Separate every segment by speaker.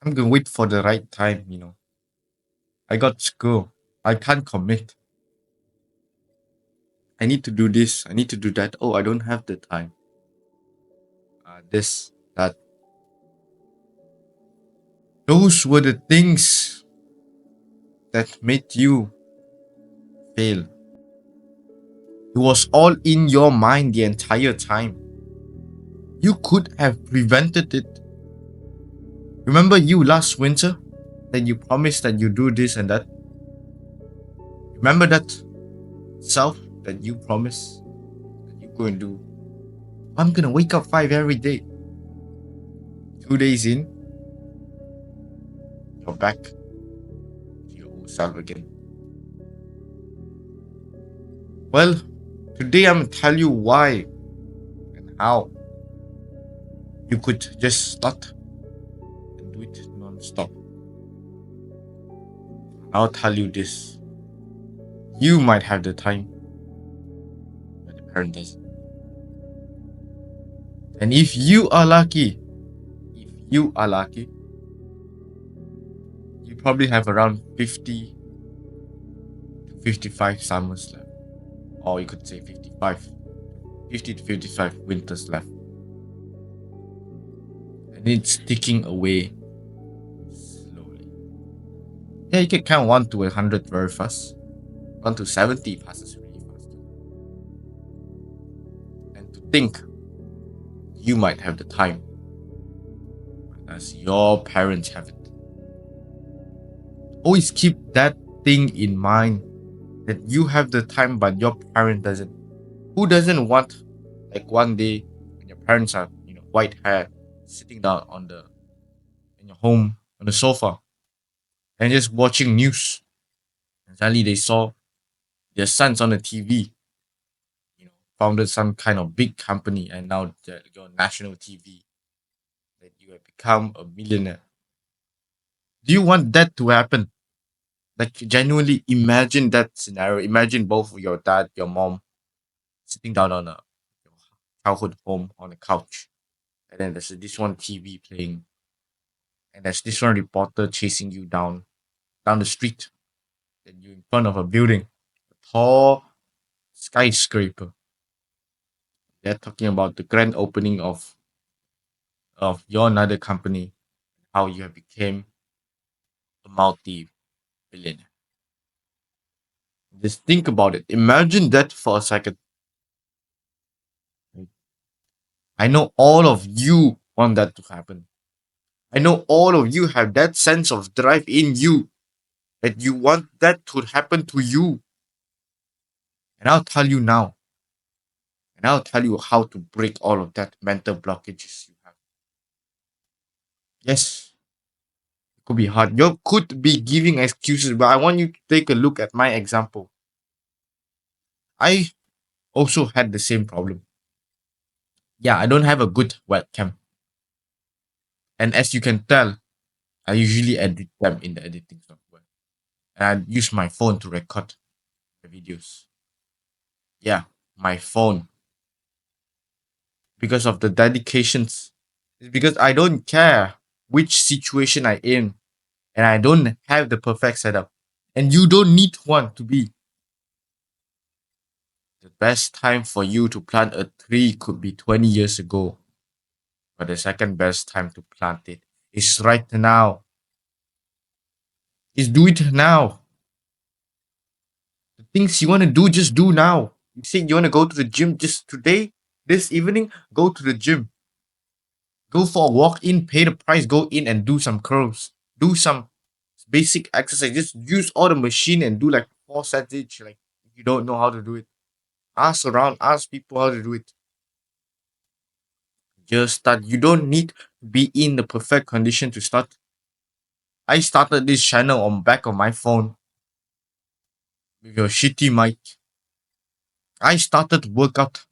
Speaker 1: I'm gonna wait for the right time. I got school. I can't commit. I need to do this. I need to do that. Oh, I don't have the time. This, that. Those were the things that made you fail. It was all in your mind the entire time. You could have prevented it. Remember you last winter? That you promised that you do this and that? Remember that self that you promised that you go and do? I'm gonna wake up 5 every day. 2 days in, you're back to your old self again. Well, today I'm gonna tell you why and how you could just start and do it non-stop. I'll tell you this. You might have the time, but the parent doesn't. And if you are lucky, you probably have around 50 to 55 summers left. Or you could say 50 to 55 winters left. And it's ticking away slowly. Yeah, you can count 1 to 100 very fast. 1 to 70 passes really fast. And to think you might have the time, as your parents have it. Always keep that thing in mind, that you have the time but your parent doesn't. Who doesn't want, like, one day when your parents are, white hair, sitting down in your home on the sofa and just watching news, and suddenly they saw their sons on the TV, founded some kind of big company, and now you're on national TV, that you have become a millionaire. Do you want that to happen? Like, genuinely imagine that scenario. Imagine both your dad, your mom sitting down on your childhood home on a couch, and then there's this one TV playing, and there's this one reporter chasing you down the street, and you're in front of a building, a tall skyscraper. They're talking about the grand opening of your another company, how you have became a multi-billionaire. Just think about it. Imagine that for a second. I know all of you want that to happen. I know all of you have that sense of drive in you, that you want that to happen to you. And I'll tell you now. And I'll tell you how to break all of that mental blockages you have. Yes, it could be hard. You could be giving excuses, but I want you to take a look at my example. I also had the same problem. Yeah, I don't have a good webcam. And as you can tell, I usually edit them in the editing software. And I use my phone to record the videos. Yeah, my phone. Because of the dedications. It's because I don't care which situation I in, and I don't have the perfect setup. And you don't need one to be. The best time for you to plant a tree could be 20 years ago. But the second best time to plant it is right now. Is do it now. The things you want to do, just do now. You say you want to go to the gym just today, this evening, go to the gym. Go for a walk in, pay the price, go in and do some curls. Do some basic exercise. Just use all the machine and do like 4 sets each. Like, if you don't know how to do it, ask around, ask people how to do it. Just start. You don't need to be in the perfect condition to start. I started this channel on back of my phone with your shitty mic. I started workout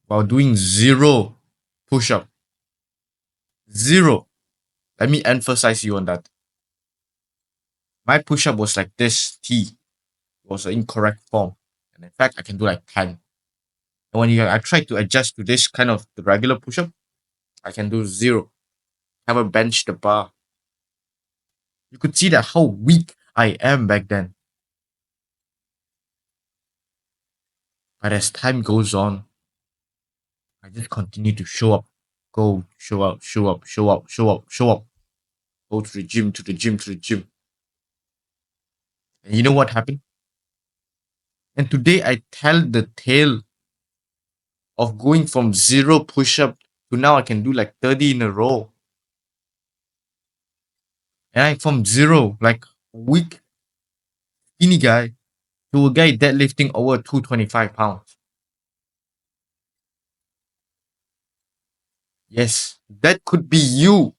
Speaker 1: while doing zero push up. Zero. Let me emphasize you on that. My push up was like this T. It was an incorrect form. And in fact, I can do like 10. And I try to adjust to this kind of the regular push up, I can do zero. Never bench the bar. You could see that how weak I am back then. But as time goes on, I just continue to show up, go, show up, show up, show up, show up, show up, go to the gym, to the gym, to the gym. And you know what happened? And today I tell the tale of going from zero push up to now I can do like 30 in a row. And I from zero, like weak, skinny guy, to a guy deadlifting over 225 pounds. Yes, that could be you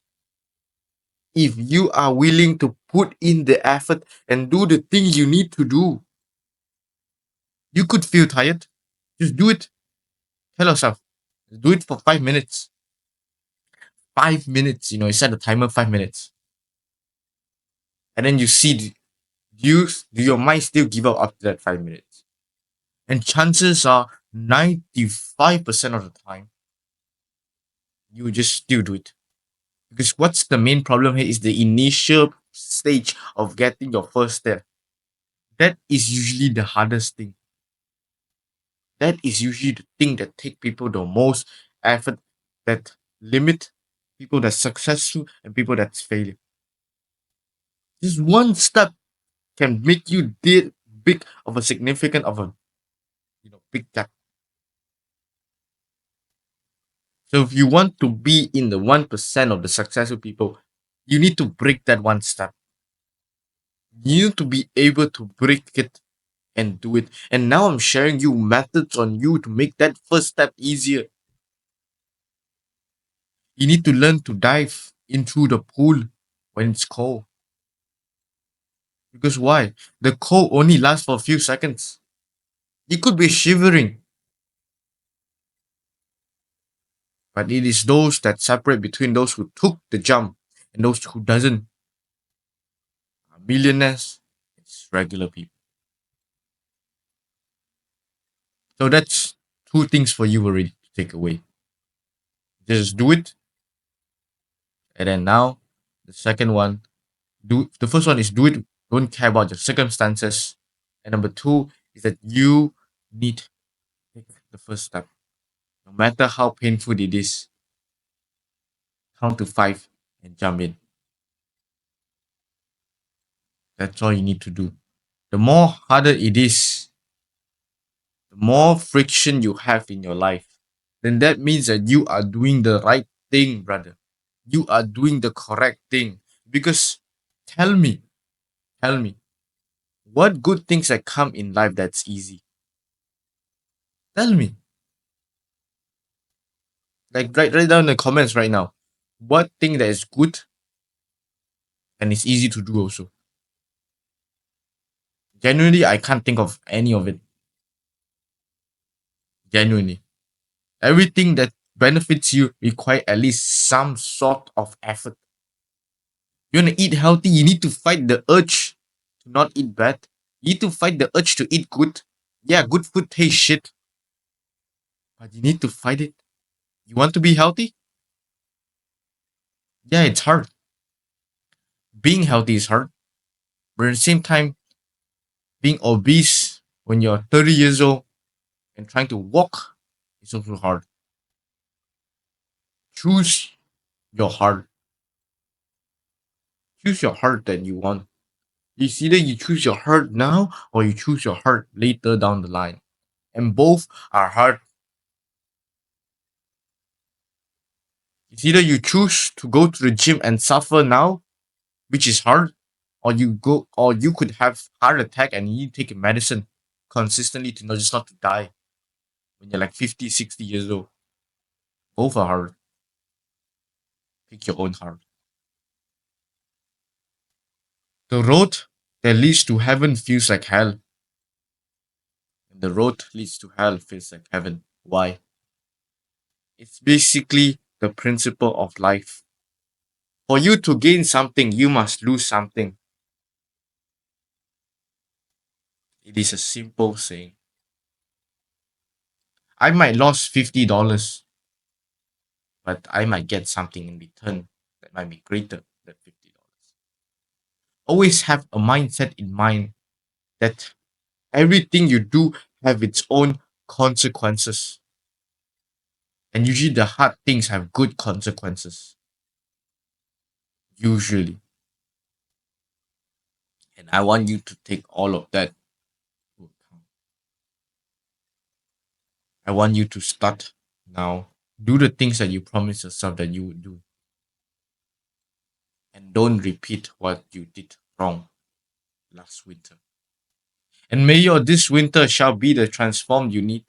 Speaker 1: if you are willing to put in the effort and do the things you need to do. You could feel tired. Just do it. Tell yourself, do it for 5 minutes. 5 minutes, you set a timer 5 minutes. And then you see, do your mind still give up after that 5 minutes? And chances are 95% of the time, you will just still do it. Because what's the main problem here is the initial stage of getting your first step. That is usually the hardest thing. That is usually the thing that take people the most effort, that limit people that's successful and people that's failure. Just one step can make you did big of a significant of a big gap. So if you want to be in the 1% of the successful people, you need to break that one step. You need to be able to break it and do it. And now I'm sharing you methods on you to make that first step easier. You need to learn to dive into the pool when it's cold. Because why? The cold only lasts for a few seconds. You could be shivering, but it is those that separate between those who took the jump and those who doesn't. Millionaires, it's regular people. So that's two things for you already to take away. Just do it, and then now the second one, do the first one is do it. Don't care about your circumstances, and number two is that you need to take the first step, no matter how painful it is. Count to five and jump in. That's all you need to do. The more harder it is, the more friction you have in your life, then that means that you are doing the right thing, brother. You are doing the correct thing. Because tell me, tell me, what good things that come in life that's easy? Tell me. Like write down in the comments right now. What thing that is good and it's easy to do also. Genuinely, I can't think of any of it. Genuinely. Everything that benefits you require at least some sort of effort. You want to eat healthy, you need to fight the urge to not eat bad. You need to fight the urge to eat good. Yeah, good food tastes shit, but you need to fight it. You want to be healthy? Yeah, it's hard. Being healthy is hard, but at the same time, being obese when you're 30 years old and trying to walk is also hard. Choose your heart. Choose your heart that you want. It's either you choose your heart now or you choose your heart later down the line. And both are hard. It's either you choose to go to the gym and suffer now, which is hard, or you could have heart attack and you need to take medicine consistently to not to die when you're like 50, 60 years old. Both are hard. Pick your own heart. The road that leads to heaven feels like hell, and the road leads to hell feels like heaven. Why? It's basically the principle of life. For you to gain something, you must lose something. It is a simple saying. I might lose $50, but I might get something in return that might be greater than $50. Always have a mindset in mind that everything you do have its own consequences. And usually the hard things have good consequences. Usually. And I want you to take all of that into account. I want you to start now. Do the things that you promised yourself that you would do. And don't repeat what you did wrong last winter. And may your this winter shall be the transform you need